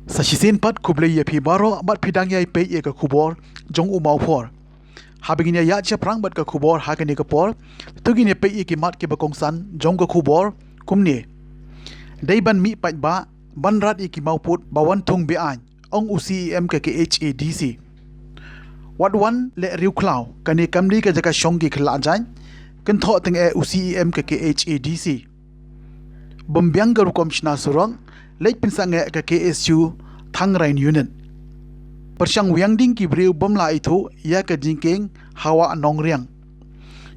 Sasisin pat kuble ye phi baro bat phidang yai pe ye ka khubor jong u mau phor habigin ya cha prang bat ka khubor hakani ka por tugin ye pe ye ki mat ke bakong san jong ka khubor kumni dei ban mi pat ba ban rat ye ki mau put bawan thung bi an ong ucem ka ke hadc wat wan le riu klau kani kamli ka jaka shongi khla jan kan tho teng e ucem ka ke hadc bombyang garu komshna surong lek pinsange ka KSU Thangrain Unit Persyang Wiangding ki briu bomla itu ya ka jingking hawa nongriang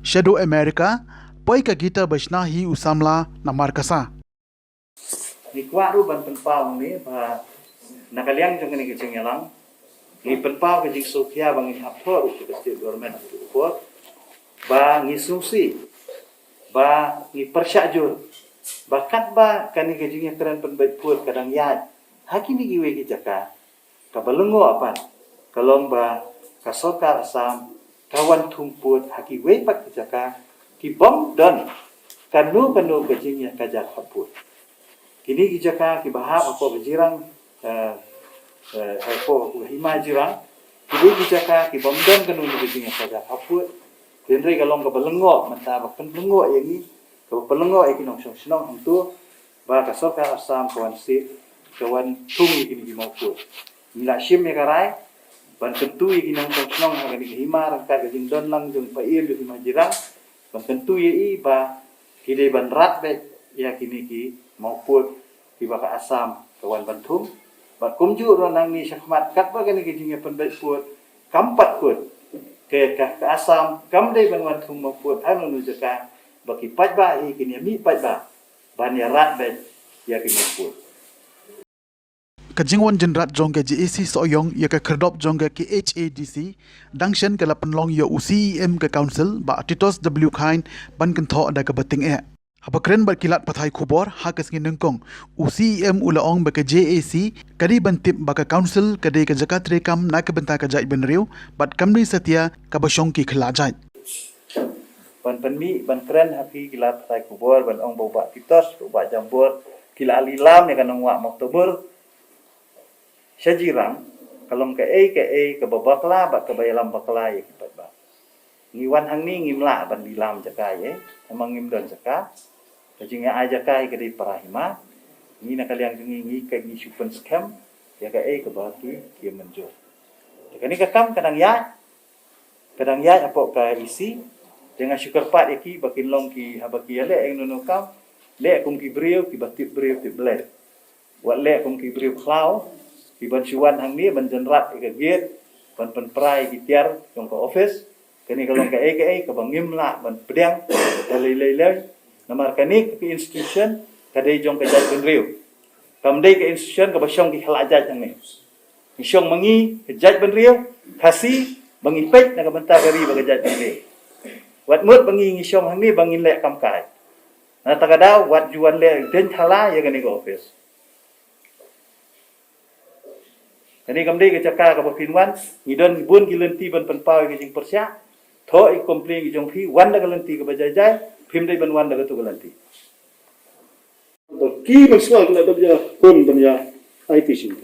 Shadow America poi ka gita bashna hi usamla na markasa Ni kwa ru ban penpau ni ba nakaliang jong ni kecing yalang ni penpau ke jing Sofia bang ni hapor ke state government ko ba ni sumsi ba ni persyajur bakat ba kani kejingnya keren penbaik pur kadang yad hakini giwe ki jaka kabalengo apa kalong ba kasokar asam kawan tumput haki we pak ki jaka ki bom don kanu kejingnya kajak haput kini ki jaka ki bahap apa bejirang hapo hima jirang kini ki jaka ki bom don kanu kejingnya kajak haput kendri kalong kabalengo mata bakan lengo yang ni kalau pelengo ikinong senong hantu ba kasoka asam kawan si kawan tung ikin di mauku mila sim mekarai ban tentu ikinong senong agani hima rangka gajing don lang jung pair di majirang ban tentu i ba kide ban rat be ya kini ki mauku ki ba asam kawan bantum ba kumju ro nang ni syahmat kat ba gani gajing penbet put kampat put ke asam kam dei ban wan tum mauku anu nujaka bagi pajba kini mi pajba bani rat be ya kini put kajingwan jenrat jong ke JAC soyong ya ka kherdop jong ke HADC dangshen ke lapan long ya UCEM ke council ba Titos W Khain ban kan tho da ka bating e haba kren bar kilat pathai khubor ha kas ngi nengkong UCEM ulaong ba ke JAC kadi bantip ba ka council kadi ka zakat rekam na ka benta ka jai benriu bat kamri setia ka basong ki khlajai ban penmi ban keren hapi kilat pathai khubor ban ong ba Titos ba jambor kila alilam ya kanong wa Oktober Syajirang kalong ke ke babakla ba ke bayalam bakla ya kipat ba ngiwan hang ni ngimla ban dilam jakai emang ngim don jaka kajinga aja kai ke di parahima ni na kaliang ngi ke ni super scam ya ke ba ki menjur kani ka kam kadang ya apa ka isi dengan syukur pat iki bakin long ki habaki le eng nono kam le kum ki brio ki batit brio ti ble wat le kum ki brio klau ki ban chuan hang ni ban jenrat ke giet ban prai ki tiar jong ko office kani kalong ke ka bangim la ban pedang le namar kani ki institution kadai jong ke jat benriu kam dei ke institution ka basyong ki halajat hang ni ni syong mangi ke jat benriu kasi bangi pek na ka benta gari ba jat benriu wat mut bangi ngisyong hang ni bangin le kam kai na takadaw wat juan le den thala ya gani go office kani kamdei ke caka ka pinwan ngidon bun kilenti ban penpau ke jing persya tho I complain jong phi wan da kalenti ke bajajai phim dei ban wan da tu kalenti ki maswal kala dabya kon banya IT sim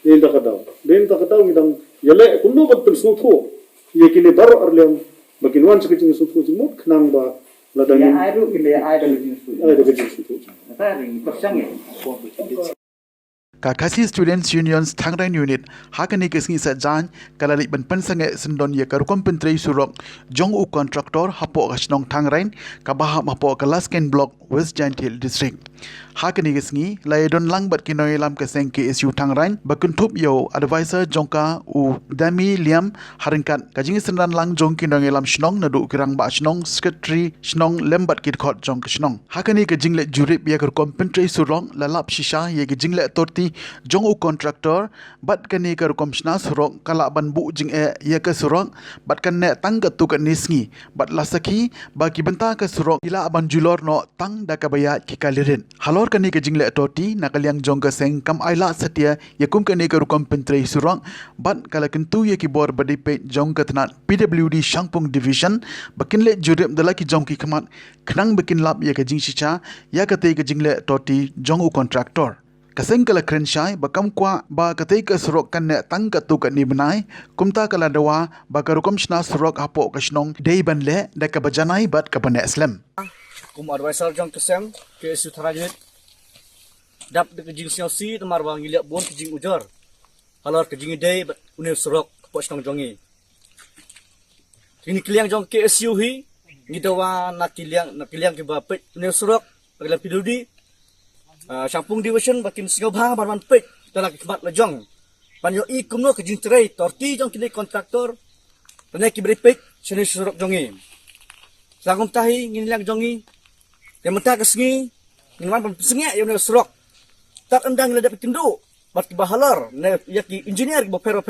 den takadaw midang yale kunno bat sutho ye kile bar arlem bakin wan sakit sutho jimut khnang ba ladang ya airu kile airu jing sutho nata ring persyang ya ko Kakasi Students Unions Thangrain Unit hakani kesngi sa jan kalali ban pansange sendon ye karukom pentrei surok jong u kontraktor hapo gasnong Thangrain kabaha hapo kalasken block West Giant Hill District hakani kesngi laidon langbat kinoi lam keseng KSU Thangrain bakuntup yo advisor jongka u dami liam haringkat kajing sendan lang jong kinoi lam shnong nadu kirang ba shnong secretary shnong lembat kit khot jong shnong hakani ke jingle jurip ye karukom pentrei surok lalap shisha ye ke jingle torti jong u kontraktor bat kani ka rukom shna surok kala ban bu jing ya ka surok bat kan ne tang ka tu ka nisngi bat lasaki ba ki benta ka surok ila ban julor no tang da ka baya ki kalirin halor kani ka jingle toti nakaliang jong ka seng kam aila satia yakum kani ka rukom pentrei surok bat kala kentu ye ki bor badi pe jong ka tnat PWD Shangpung Division bakin le jurip dalaki jong ki khamat khnang bakin lap ya ka jing shicha ya ka te ka jingle toti jong u kontraktor kaseng kala krensyai bakam kwa ba katai ka surok kan ne tang ka tu ka ni benai kumta kala dawa ba karukom shna surok hapo kashnong dei ban le da ka bajanai bat ka bane islam Kum advisor jong kesem ke isu thara unit dap de kejing siau si tamar bang giliak bon kejing ujar halor kejing dei une surok po snong jongi ini kiliang jong ke isu hi ni dawa nak kiliang ke bapet une surok pagla pidudi sampung division bakin singo bha barman pet tala khmat la jong panyo I kumno kejing trai torti jong kini kontraktor tane ki beri pet sene surok jongi sangum tahi nginilang jongi yang mentah kesengi ngin sengi yang surok tak endang le dapat tindu bat bahalar ne yaki engineer bo per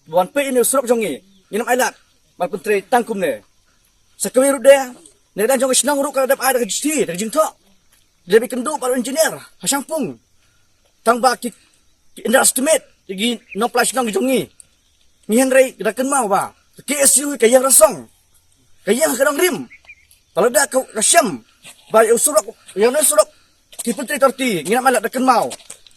wan pe ini surok jongi ngin ailat bat pentre tangkum ne sakawi rude ne dan jongi senang ru ka dapat ada kejti dak jingto lebih kendu para engineer hasampung tang ba ki underestimate gi no plus nang jongi ni henry dak kenmau ba KSU kayang rasong kayang kadang rim kalau dah kau rasyam baik surok yang ni surok ki penteri torti ngina malat dak kenmau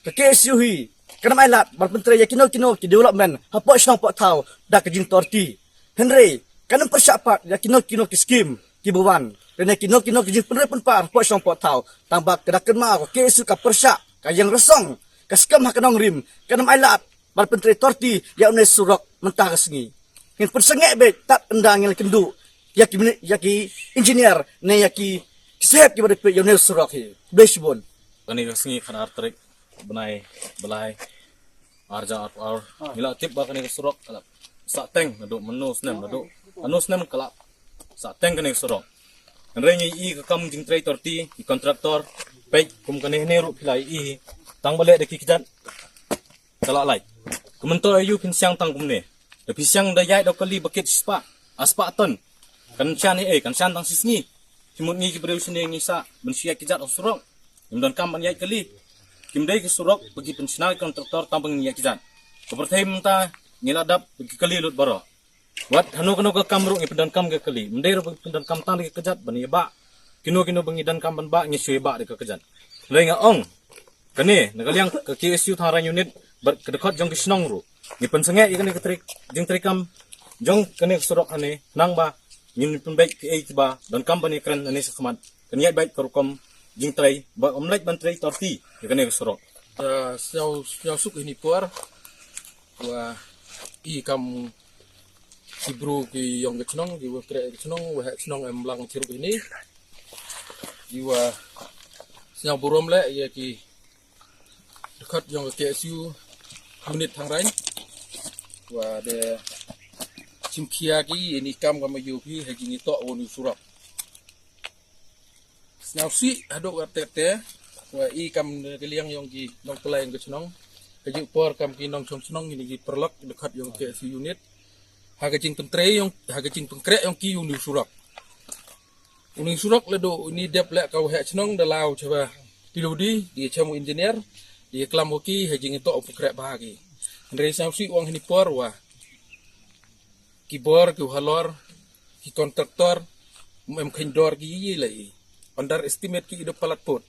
ke KSU hi kana malat bar penteri ya kino ki development apa snang pak tau dak kejing torti henry kana persyapat ya kino ki skim ki buwan kena kino ki jing penteri penpar apa snang pak tau tambah dak kenmau KSU ka persyak kayang rasong ka skam hakanong rim kana malat bar penteri torti ya ni surok mentah kesengi ngin persengek be tak endang yang kendu yaki engineer ne yaki sep ki bade pe yone surok hi besbon kani kesengi kan artrik benai belai arja ar mila tip ba kani surok kalap sa teng nadu menus nem nadu anus nem kalap sa teng kani surok nrengi I ka kam jing trai torti I kontraktor pe kum kani ne ru pilai I tang bale de ki kijan kala lai kumentor ayu pinsyang tang kum ne de pinsyang da yai do kali bakit spa aspa ton kan chan kan chan tang sisni simut ni ki breu sini ngisa bensia kijat surok imdan kam ban yai kali kimdai ki surok bagi pensional kontraktor tambang ni kijat kepertai menta niladap bagi kali lut baro wat hanu kanu ka kamru ni pendan kam ke kali mendai ro pendan kam tang ki kijat ban ba kino bangi dan kam ban ba ni sui ba de ka kijat lenga ong kani nagaliang ke KSU thara unit ber kedekot jong kisnong ru ni pensenge ikani ketrik jing trikam jong kani surok ane nang ba nin pembek ke ba dan company kran ane sakmat kani baik karukom jing trai ba omlek ban trai torti ikani surok siau suk ini puar wa I kam sibru ki yong kecnong di wa kre kecnong wa kecnong emlang cirup ini di wa siau burom le ya ki dekat yong KSU unit Thangrai wa de chimkia ki ini kam kama yupi haji ni to woni surap siau si adok wa tete wa I kam keliang yong ki nong pelai ke chnong kajuk por kam ki nong chnong ini ki perlok dekat yong KSU unit haga jing pentre yong haga jing pengkrek yong ki uni surap ledo ini dep lek kau hek chnong dalau coba piludi dia camu engineer dia klamoki haji to pengkrek bahagi ndre samsi wong ini por wa ki bor ki halor ki kontraktor mem khendor ki yi lai under estimate ki do palat pot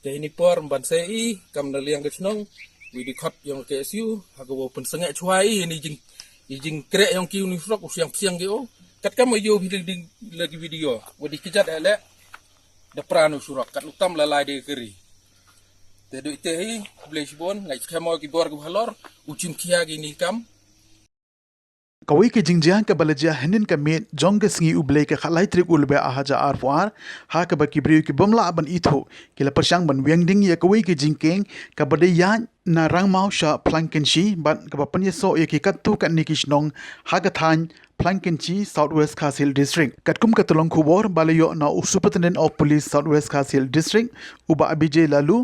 jadi ini por mban sei kam daliang ke chnong wi di khot yong KSU haga wo pen sengek chuai ini jing krek yong ki uni frok siang ki o kat kam yo lagi video wo di kijat ele de pranu surak kat utam lalai de keri te do ite hi blesbon ngai khamo ki bor ki halor uchim kia gi ni kam kawai ke jingjiang ke balajia henin ka met jong ke singi ublei ke khalai trik ulbe ahaja arfuar ha ka baki briu ki bomla ban itho ke la persyang ban wengding ya kawai ke jingkeng ka bade ya na rangmau sha plankenshi ban ka bapan yeso ye ki kattu kan nikishnong ha ka than plankenshi southwest Khasil district katkum ka tolong khubor balayo na superintendent of police southwest Khasil district uba abj lalu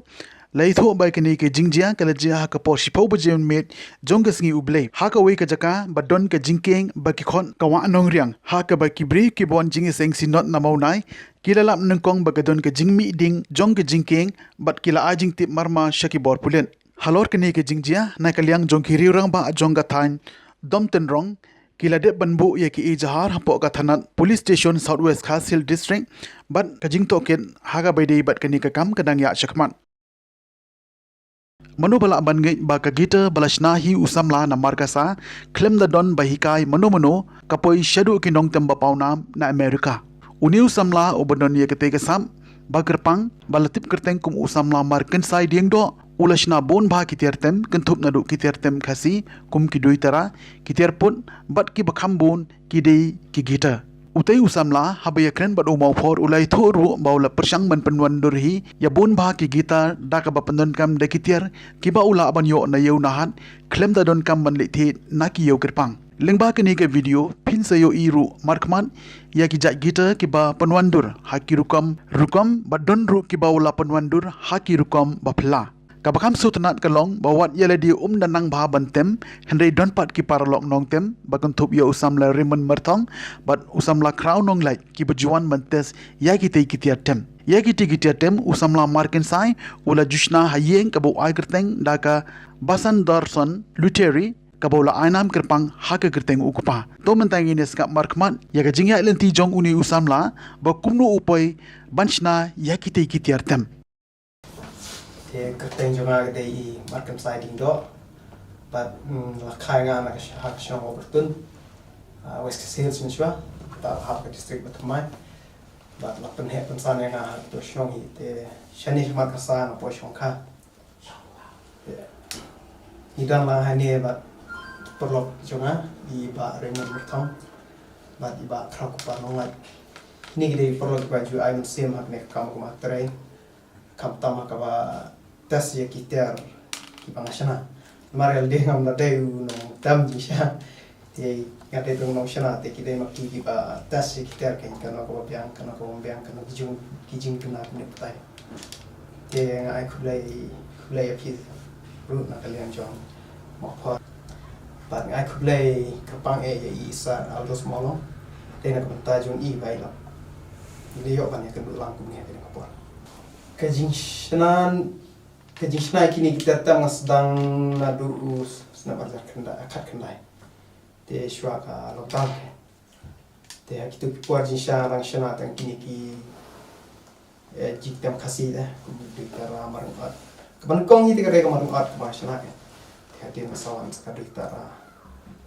laitho bai kini ke jingjia kala jia ka por shipau bajem met jong ka singi ublei ha ka wei ka jaka badon ka jingkeng ba ki khon ka wa nong riang ha ka ba ki bri ki bon jing seng sinot na mau nai kila lap nengkong ba ka don ka jingmi ding jong ka jingkeng bat kila ajing tip marma shaki bor pulen halor kini ke jingjia na kaliang jong ki riurang ba jong ka thain dom ten rong kila de banbu ye ki ijahar hapo ka thanat police station southwest Khasil district bat ka jing token ha ga bai dei bat kini ka kam kadang ya shakman Manu bala ban ngai ba ka gita balashna hi usamla na markasa klem da don bahikai mano kapoi shadu kinong temba paunam na Amerika. Uni usamla obadon ye kete kesam bagerpang balatip kerteng kum usamla marken sai dieng do ulashna bon ba kitiertem kentup nadu kitiertem khasi kum kidui tara kitierpun bat ki bakham bon kidei ki gita. Utai usamla habaya kren bad umau for ulai thoru baula persang man penwan durhi ya bon ba ki gita da ka bapandon kam de kitier ki ba ula ban yo na yeu nahan klem da don kam ban lithi na ki yeu kerpang lengba kini ke video pin sayo iru markman ya ki jat gita ki ba penwandur haki rukam badon ru ki ba ula penwandur haki rukam bapla kabakam sutanat kalong bawat yala di danang bah bantem henry don pat ki paralok nong tem bakon thup ya usam la rimen merthong bat usam la crown nong lai ki bajuan bantes ya ki tei kitia tem ya ki tigitia tem usam la marken sai ula jushna hayeng kabo ai kerteng daka basan darson luteri kabola ainam kerpang haka kerteng ukupa to mentangi ne skap markman ya ka jingya lenti jong uni usam la ba kumnu upoi banchna ya ki tei kitia tem thì kerteng jonga gede I markem siding do but la khai nga na hak shong obertun west sales inswa ta hak district batumai but la pen he pen san nga hak to shong hi te shani marka sa na po shong kha idan la hani but perlok jonga I ba remon bertong but I ba khrak pa nongai ni gede perlok baju ai sem hak ne kam kuma trai kam tama ka ba tas ya kitar ki pangasana marel de ngam na de no dam ji sha te ngate tung no shana te ki de mak ki ba tas ya kitar ken kana ko biang kana kijing tuna ne patai te ngai khulai ya ki ru na kalian jong mo pho ba ngai khulai kapang e ya isa aldo smolo te na ko ta jong I bai la ni yo ban ya kan lang kum ne te ko kajing kini kita tengah sedang nadu senabar kenda akad kendai te shwa ka lockdown te akitu puar jinsha rang shana tang kini ki jiktam khasi da di tara marang at kaban kong hi te kare marang at ma shana te hati masalah sekali tara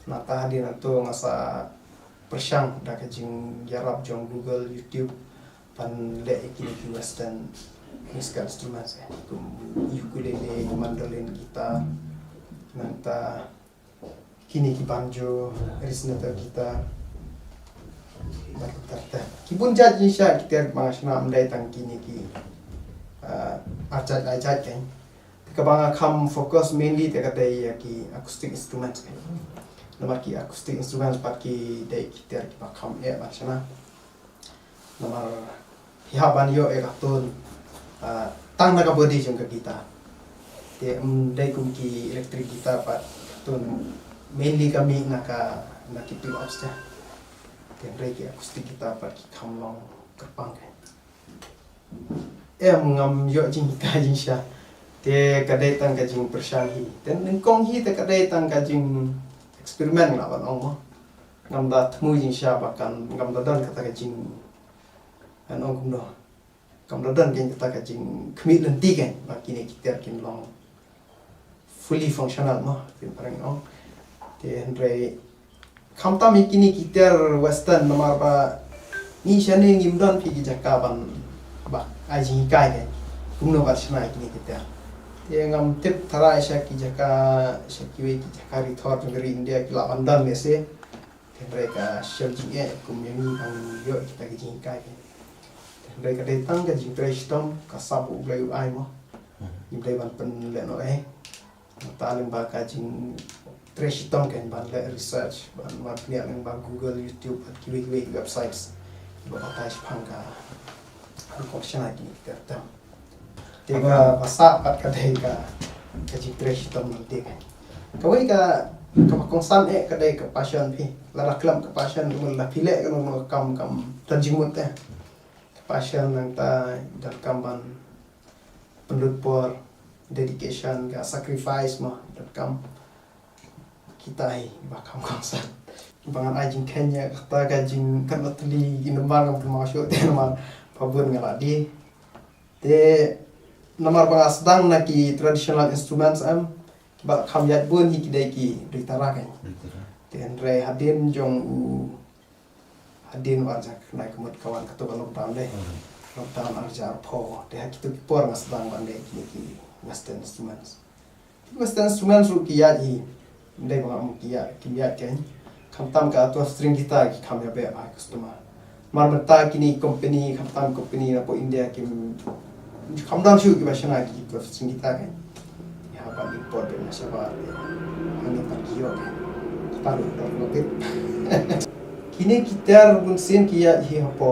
nata hadi nato ngasa persang da kajing yarab jong Google YouTube pan le kini ki western musical instruments ukulele, mandolin, gitar, nanta kini ki banjo, resonator gitar, batu kibun jat jinsha kita mengasna mendai tang kini ki ajat kan. Kabanga kam fokus mainly te kadai ki acoustic instruments kan. Nomor ki acoustic instruments pat ki dai gitar ki pakam mengasna. Nomor hihaban yo katun tang naga body jong ka kita te dai kum ki electric guitar pat tun mainly kami naka pick ups ta te dai ki acoustic guitar pat ki kamlong kapang ngam yo jing ka jing sha te kadai tang ka jing persang hi ten kong hi te kadai tang ka jing eksperimen la ban ong mo ngam da thmu jing sha bakan ngam da dan kata ka jing an ong kum do kam dan kan kita kajing kemit lenti kan bagi ni kita kin long fully functional mah tin parang ong te andre kam ta mi kini kita western nomor ba ni shane ngimdan pi jakaban ba aji kai kan kumno ba shna kini kita te ngam tip thara sha ki jaka shakiwe ki jakari thor ngri india ki la bandan me se te mereka shelji e kum yang ang yo kita ki kai kan dai ka dai tang ka jing treshtom ka sabu blai ai mo ni dai ban pen le no ta leng ba ka jing treshtom kan ban le research ban ma pni leng ba Google YouTube at kiwi websites ba ta pang ka ko shana ki ta te ba basa pat ka dai ka jing treshtom ni te kan ka wei ka kongsan ka dai ka passion pi la klam ka passion mo la pile ka no kam tanjing mo te passion yang ta dan kamban penduduk dedication ga sacrifice mah dan kam kita hi bakam kongsan bangan ajing Kenya kata gajing kan latli inembang ngam masuk te nama pabun ngaladi te namar bangas dang na ki traditional instruments ba kham yat bun hi kidai ki ritara kan ten re hadin jong u hadin warjak na kemut kawan katu lockdown deh lockdown arja pho de ha kitu por ngas dang ban deh ki western instruments ru ki ya hi dai ba mu ki ya kan kham tam ka tu string guitar ki kham ya be ba customer mar mata kini company kham tam company na po India ki kham dam shu ki ba shana ki tu string guitar kan ya ba import be na saba ani pa ki yo kan paru to bit kini gitar bun sin ki ya hi po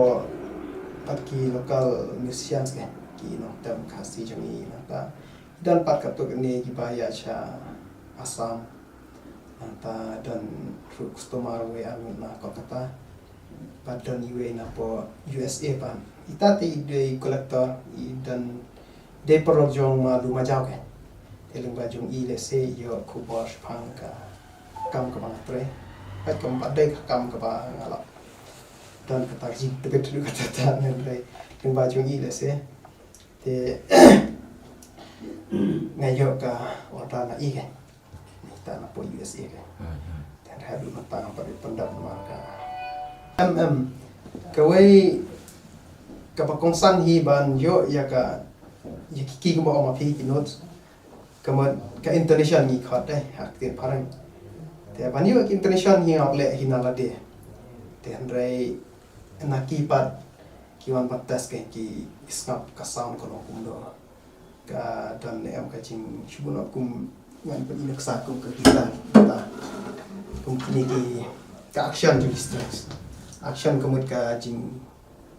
pat ki local musicians kan ki no tam khasi jami na ta dan pat katuk ni ki bahaya cha Assam anta dan customer we amin na Kolkata padan we na po USA pan ita te de collector dan de projong ma lu majau ke telung bajong I le se yo kubor pang ka kam ka bang tre pat kam pat de kam ka ba ngala dan kata jing te betu kata ta ne re telung bajong I le se te ngayo ka wata na I ke ta na po USA ke dan hadu matang pa pendap marka kawai kapakongsan hi ban yo ya ka kiki ko ma phi kinot kamot ka international ni khat dai hak tin parang te ban yo international hi aule hinala de te andrai na ki pat ki wan patas ke ki snap ka sound ko kum do ka dan em ka ching shubun kum ngan pa inak sa kum ka kita ta kum kini ki ka action ju strings action kamut ka jing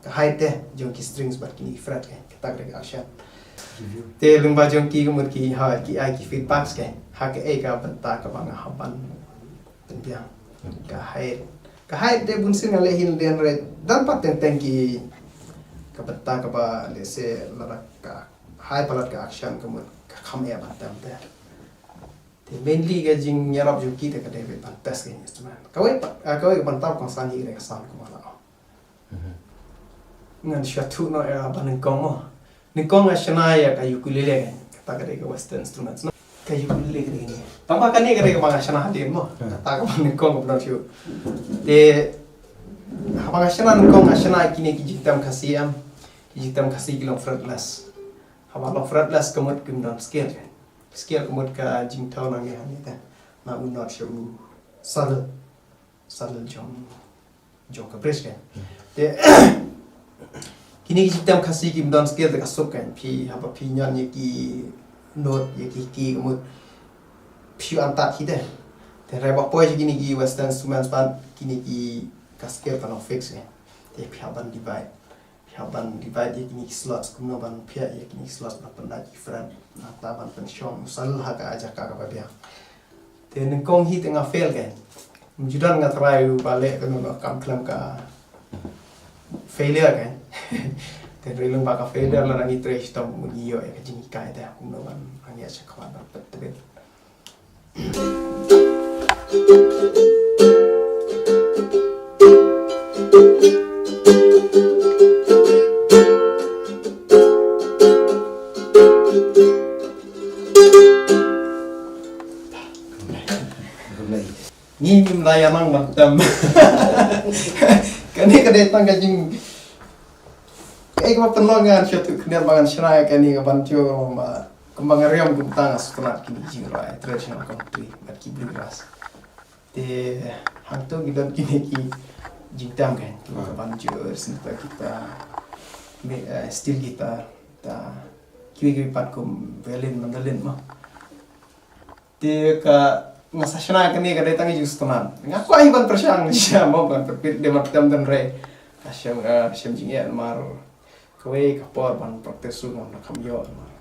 ka height deh jong ki strings bat kini fret ke kita ka action te lungba jong ki kamut ki ha ki ai ki feedbacks ke ha ke e ka banta ka bang haban penbiang ka height deh bun sin ale hin den re dan pat teng ki ka banta ka ba le se la ka high palat ka action kamut ka kham e batam te te mainly ga jing yarap ju ki te ka de pantas ke instrument kawai ka bantam kong san hi re ka sound ko mala ngan shatu no era ban kong ni kong ashana ya ka ukulele ka ka de ka western instruments no ka ukulele ka ni tamba ka ni ka de ka bang ashana hadin mo ta ka ban kong ko shu te bang ashana kong ashana kini ki jitam khasiam ki jitam khasi ki long fretless haba long fretless kamut kim don scale kamut ka jing tau na nge hani ta na u not shu sal jong ka bridge kan te kini jitam khasi kim don scale ta kasuk kan phi haba phi nyan ye ki note ye ki kamut phi antat hi de te re ba poi kini ki western instruments pan kini ki ka scale ta no fix kan te phi haban divide ye kini slots kumno ban phi ye kini slots na pan ki friend na ta ban pen shong sal ha ka aja ka ba bia te ning kong hi tenga fail kan judan nga try bale kan no kam klam ka failure kan te relung ba ka failure la ngi trace tam mu yo ya jing kai da kumno ban ang ya cha kwa ba pet ni layanang matam kani kadai tang kajing ek ma penongan syatu kena bangan syrai kani ka bantu ma kembang riam gumtang sekolah kini jirai traditional country mat ki bluegrass te hangto gidan kini ki jingtam kan ka bantu sinta kita steel guitar ta kiwi pat kum violin mandolin ma te ka ngasashna kani ka datang jus teman ngaku ai ban persyang sia mo ban perpit de matam dan re kasyam jingya mar kawe kapor ban proktesu ngam na kamyo mar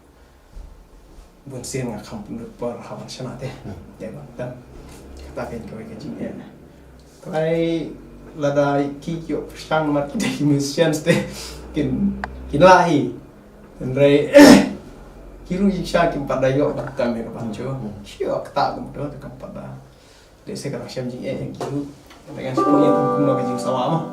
bun sin nga kam punut por hawan syana te ya ban tan kata kan kawe ka jingya kai lada ki kyo persyang mar ki musicians te kin lahi dan re kiru jiksa kim padayo batam me banjo sio kata gum do kam pada de se kara syam jing yang kiru dengan sepuluh kum no jing sawa mah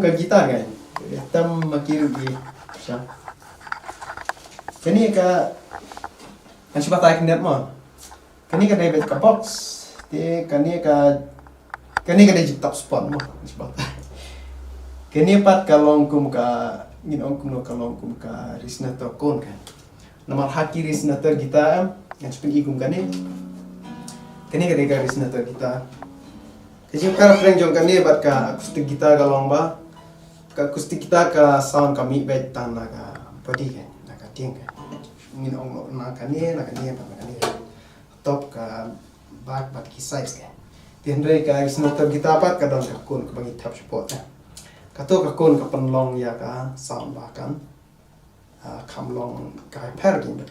ke gitar kan. Tam makir di siya. Kani ka kan siya tayo kinat mo. Kani ka David ka box. Kani ka David top spot mo. Kani pat kalong kum ka ginong kum kalong kum ka risna to kon kan. Namar haki risna to gitar yang sepen igum kani. Kani ka risna to gitar. Kasi kara friend jong kani bat ka acoustic gitar kalong ba. Ka acoustic gitar ka sound kami bet tan na ka body kan. Na ka ting kan. Ginong na kani pat kani. Top ka back bat ki size kan. Tiandre ka risna to gitar pat ka don ka kun ka bagi tap support. Kato ka kun ka panlong ya ka sound bahkan kamlong ka per gin bat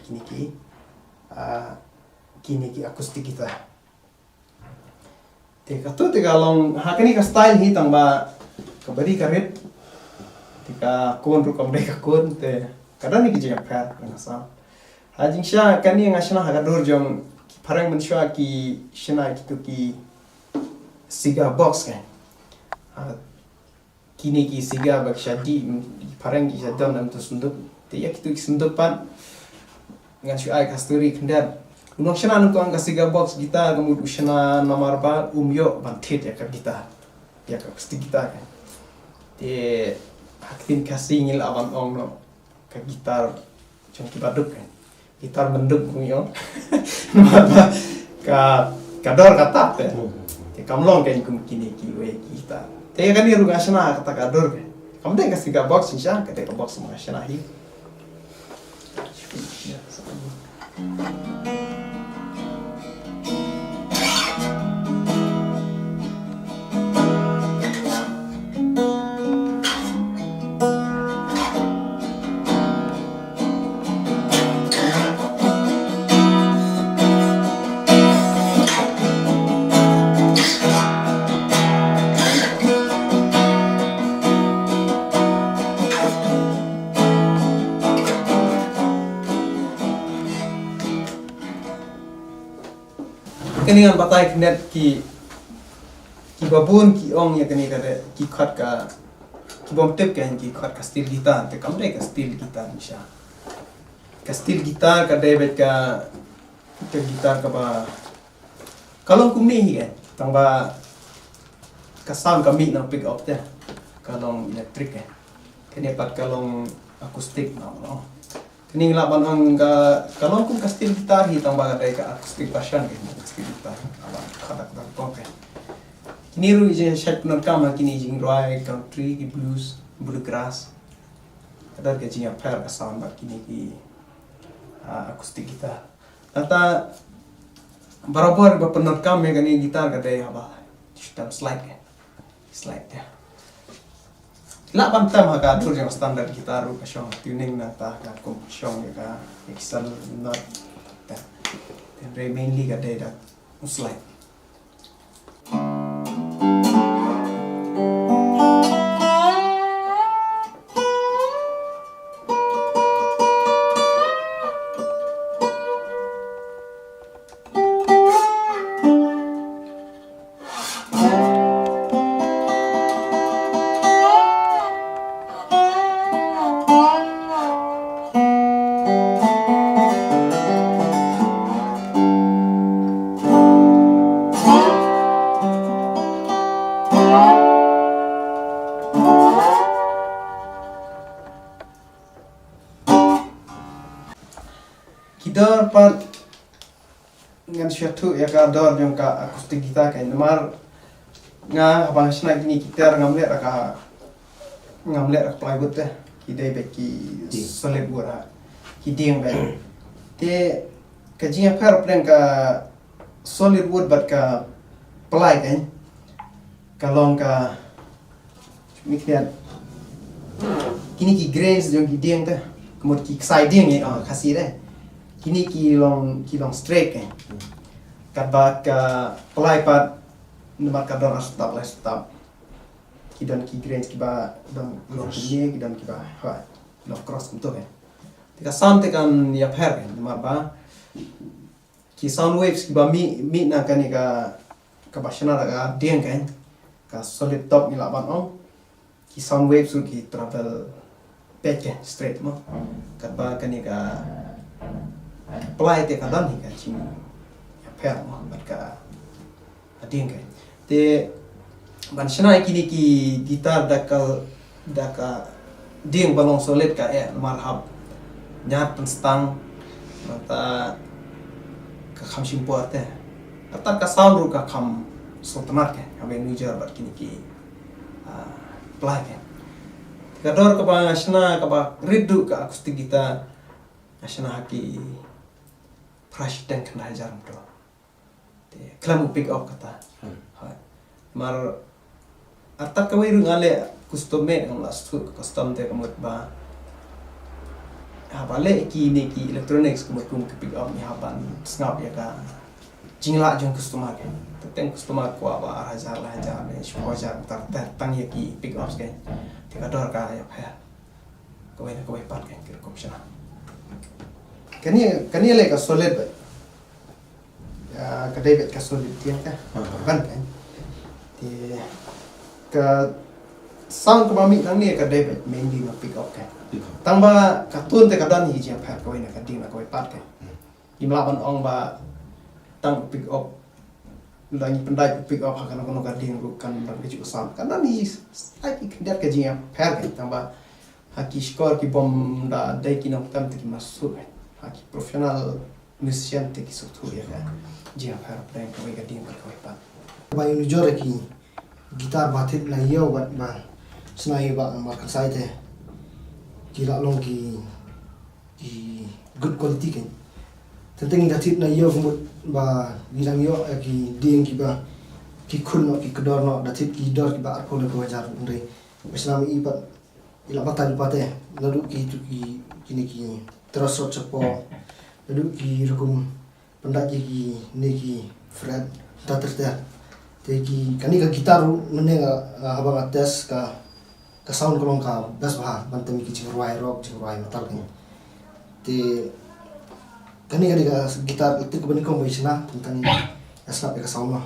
kini ki acoustic gitar. Te kato te kalong hakani ka style hi tang ba ka bari ka rit te ka kun ru kam ka kun te kadani ki jeng per na sa hajing sha kani ngasna ha dor jong parang man sha ki shina ki to ki siga box kan kini ki siga bak shadi parang ki shadon am to sunduk te ya ki to sunduk pan ngan shu ai ka story kendar unong shana nung ang siga box gitar kamud shana nomor ba umyo bantit ya ka gitar ya ka pasti gitar kan te haktin kasingil awan ong no ka gitar jong ki baduk kan gitar menduk umyo nomor ba ka dor ka tap te kamlong kan kum kini ki we gitar te kan ni ruga shana kata ka dor kan kamden ka siga box insha ka te ka box mo shana hi kani ngan batai knet ki babun ki ong ya kani kade ki khat ka ki bom tip kan ki khat ka steel gitar te kamre ka steel gitar nisha ka steel gitar ka David ka gitar ka ba kalong kumni hi kan tang ba ka sound kami na pick up te kalong electric kan kani pat kalong acoustic na no kini laban ang kalong kum ka steel gitar hi tang ba ka acoustic version kan steel gitar aba khadak dang kong kan kini ru je shat non kama kini jing roy country ki blues bluegrass kadar ke jing per ka sound ba kini ki acoustic gitar tata barabar ba penot kam me kani gitar ka dai aba stam slide ya la ban tam ha ka dur jang standard gitar ka shong tuning na ta ka kum shong ka excel not ta then mainly ka dai da slide Kidor pat ngan syatu ya ka dor jong ka acoustic gitar kan mar nga abang sna kini gitar ngamle ka plywood te kidai be ki solid bura ki ding be te ka jinga par plan ka solid wood bat ka ply kan kalong ka mikniat kini ki grains jong ki ding te kemud ki side ding ya kasih deh kini ki long straight kan kadba ka ply pat nomor ka don stop kidon ki grains ki ba don long ni kidon ki ba ha no cross untuk kan tika sound te kan ya per kan nomor ba ki sound waves ki ba mi na kan ka basana ka ding kan ka solid top ni laban ong ki sound wave su ki travel back ke straight mo kat ba kan ka play te ka dan ni ka chim ya per mo bat ka ading ke te ban shana kini ki gitar daka ding balong solid ka malhab nyat pen stang mata ka kham simpo ate atar ka sound ru ka kham sotamat ke abe nujar bat kini ki play ke kador ka ba shana ka ba ridu ka akustik gitar shana ki fresh tank na jarum to te klamu pick up kata mar atak ka wiru ngale custom made ang last food custom te kamot ba habale ki ne ki electronics kamot kum pick up ni haban snap ya ka jingla jong customer ke teng customer ko ba hajar la hajar ne shwajar tar tang ya ki pick up ke te ka dor ka ya pa ko ina ko pat ke ko psha kani le ka solid ba ya ka David ka solid tiang ka ban kan te ka sound ka mami nang ni ka David mainly na pick up ka tang ba ka tun te ka dan hi jia phat ko ina ka ding na ko pat ka imla ban ong ba tang pick up lagi pendai pick up ha kana ka ding ru kan ban ke ju sound kan ni ai ki kindat ka jia phat ka tang ba ha ki score ki bom da dai ki nok tam te ki masuk ha ki professional musician te ki sutu ya ka jia phat prank ko ka ding ka pat ba inu jore ki gitar batit na yo bat ba snai ba markan sai te kira long ki good quality kan tentang datit na yo mut ba bilang yo ki ding ki ba ki kun no ki kedor no datit ki dor ki ba arpo le ko jar ndre islam i bat ila batal pate lalu ki tu ki kini ki terus cepo lalu ki rukum pendak ki ne ki fred tater teki kani ka gitar mene habang ates ka sound kolong ka bas bah bantem ki chingruai rock chingruai metal kan te kani ka gitar itu ke bani combination tentang asap ka sound lah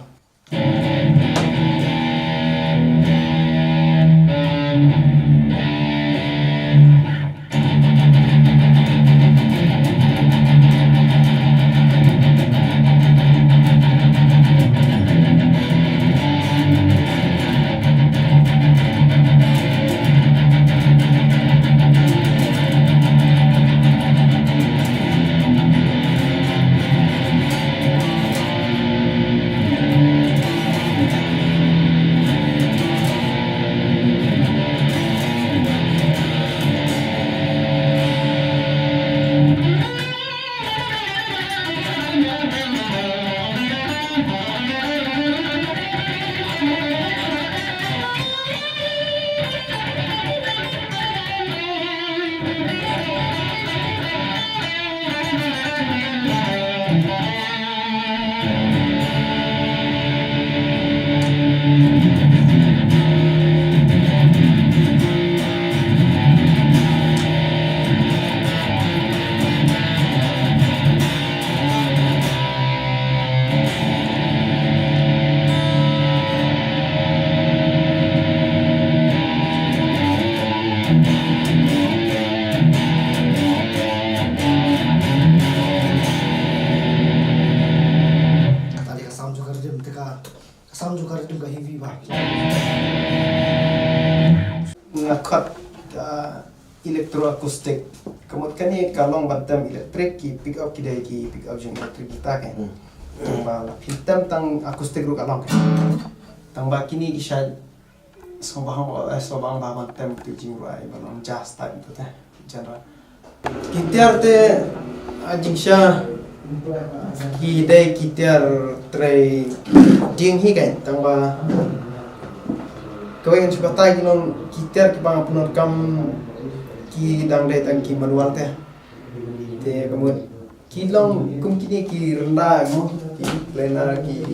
ngakot elektroakustik kemudian ni kalong bantam elektrik ki pick up kidai ki pick up jeng elektrik kita kan bala hitam tang akustik ru kalong kan tang ba kini kisah sobang ba bantam tu jing rai balong jazz type tu teh genre gitar te ajing sha ki dai gitar tray ding hi kan tang ba kau yang cuba tay kinon gitar ki bang punor kam ki dang dai tang ki manual te kemudian ki long kum kini ki rendah mo ki plena ki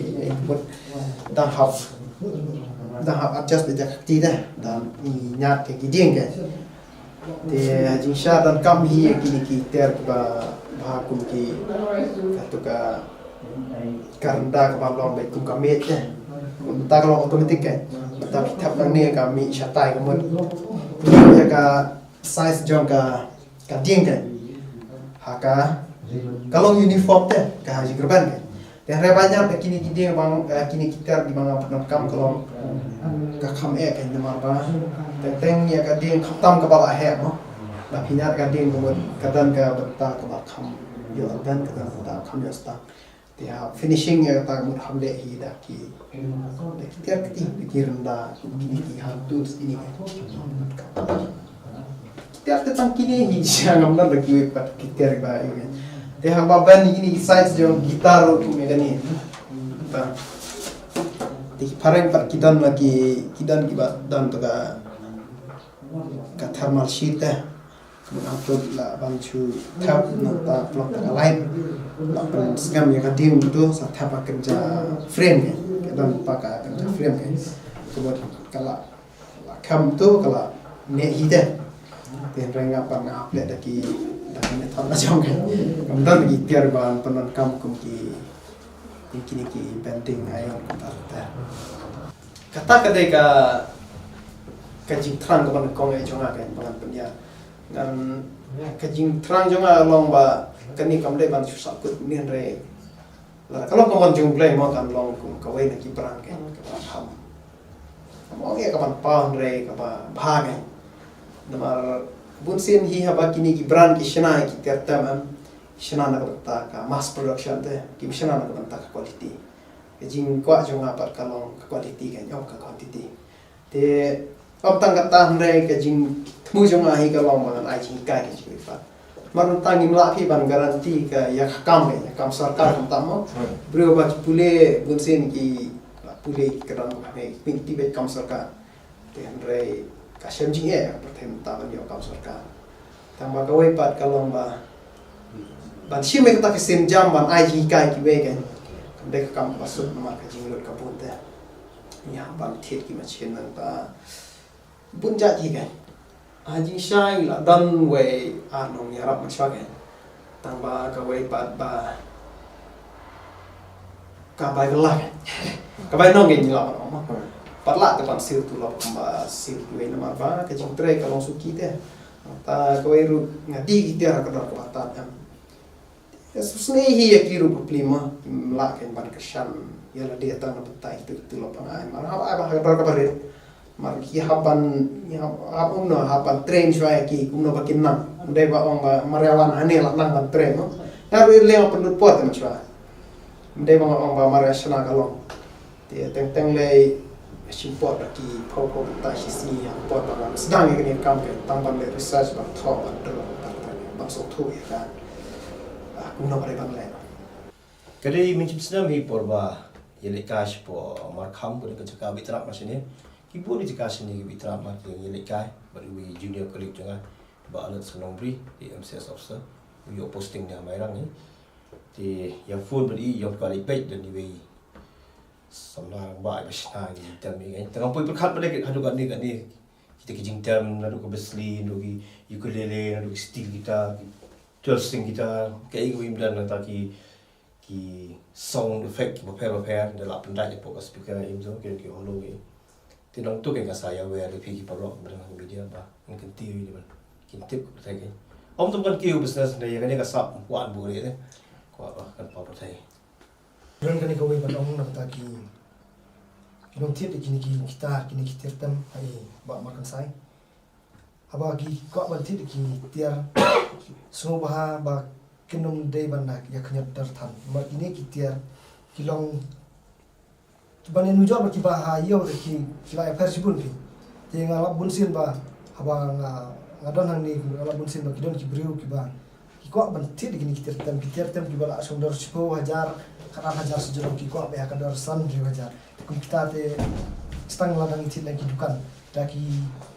mut dang half adjust de ti dah dan nyat ke ki ding ke te jing sha dan kam hi kini ki ter ba kum ki atau ka karenda ka ba long bai kum kamet te ta kalau otomatik ke betul tap nang ni kami syatai kemun ya ka size jong ka ding kan haka kalau uniform teh ka haji gerban kan dan banyak kini kini bang kini kita di mana penakam kalau ka kham kan nama ba teng ya ka ding khatam ka bala he no la pinyat ka ding kemun kadan ka bata ka ba kham yo dan ka bata kham ya sta dia finishing ya ta mut hamle hi da ki dia ki renda gini ki hantu ini dia tentang kini hi jangan nak lagi pat kita ba ini dia ban ini size jo gitar tu megani ta di pareng pat kidan lagi kidan ki ba dan to ka thermal sheet upload la bantu tap nata plot ka lain la pen skam ya kadim tu sa tap kerja frame dan pakai kerja frame kan kemudian kalau kam tu kalau ne hide dan renga pan upload lagi dan ne thon na jong kan kemudian lagi tiar ban penon kam kum ki kini ki painting ayon kata kadai ka kajing terang kepada kong ay jonga kan pangan penya dan kajing terang jonga long ba kani kamle ban susah kut ni re la kalau kawan jong play mo kan long kum kawai na ki perang kan ka ham mo ke kapan pa re ka ba bha kan namar bun sen hi haba kini ki brand ki shana ki tertam shana na ka ka mass production te ki shana na ka ka quality kajing kwa jonga par kalong ka quality kan yo ka quantity te अब तंग कता हमरे के जिंग थमु जंग आही का लॉन्ग बन आई जिंग का के जिंग फा मरन तंग इमला भी बन गारंटी का या काम सरकार हम तमो ब्रो बच पुले गुनसेन की पुले करन में पिंटी बे काम सरकार ते हमरे का शम जिंग है प्रथम ताबन यो काम सरकार तंग बा गवे पात का लॉन्ग बन शी में कता के सेम जाम बन आई जिंग का की वे गन देख काम बसुत मा का जिंग लोट का पुते या बन थेट की मछन नंग ता bunja kan haji syai la dan we anong yarap macam kan tamba ka we pat ba ka bai gelah ka bai nong gen la ma pat la te pan sil tu la ba sil we na ma ba ka jing tre ka long suki te ta ka we ru ngadi ki te ka dar ka ta am susne hi ya ki ru plima la kan ban ka shan ya la dia ta na tai tu la pa ai ma ha ba ka dar ka bare mar ki haban no haban train shwaya ki kumno bakin nam dai ba ong ba mariawan ane la nang ban train no na ri le pa lut pot ma chwa dai ba ong ba maria shana kalong ti teng le simpot ki pho ta si ya pot ba sedang ni kam ke tambang le research ba tho ba do ba so thu ya kan kumno ba ban le kadai min sedang hi por ba yele cash po mar kham bu ke chaka bitrak masini ibu ni jika sini bitra mak yang lekai baru we junior colleague jangan ba alat senobri di MCS officer we posting dia mairang ni di yang phone beri yang kali page dan we samlang ba besna ni tam ni tengah poi perkhat pada hadu kat ni kita kijing tam nadu ko besli nadu ukulele nadu steel guitar 12 string guitar kai ko imdan nata ki sound effect ki pair dalam pendai pokok speaker imzo ki holo ni tinong tu kan saya we ada pergi parok dengan media ba mungkin TV ni ban kintip tai kan om tu kan kiu business ni kan ni ka sap wan bu ni ko kan pa tai Ron kan ko we ban ong nak ta ki long tiap kini kita tem ai ba makan sai aba ki ko ban tiap ki tiar semua bah ba kinum dei ban nak ya khanyat dar than ma ini ki tiar kilong bani nujar ba ki ba ha yo de ki la affair sibun ki te ngala bunsin ba haba ngadon hang ni ngala bunsin ba kidon ki briu ki ba ki ko ban ti de ki tem ki ba la sundar 10,000 kana hajar sejero ki ko ba ka dar san 2,000 kum kita te stang la dang ti lagi dukan da ki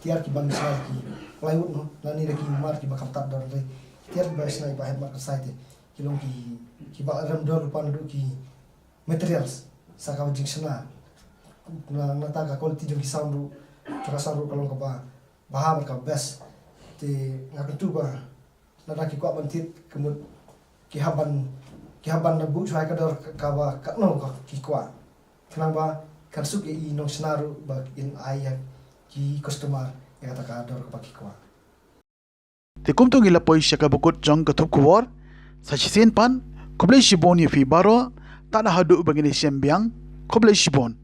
tiar ki ban sa ki layu no lani de ki mar ki ba kaptat dar de tiar ba snai ba het mar ka sai te kilong ki ba ram dor pan du ki materials sakam jingsna na nata ka quality jong sound kalau ka ba baham ka best te ngakentu ba nata ki ko bantit kemut ki haban na bu chai ka dor ka ba ka no ka ki kwa kenang ba kan suk ya inong senaru bak in ayak ki customer ya kata kador ke baki kwa. Tikum tu ngila poi syaka bukut jong ketup kuwar. Sachi sen pan, kublai shibon ya fi baro, tak na hadu bagini sembiang, kublai shibon.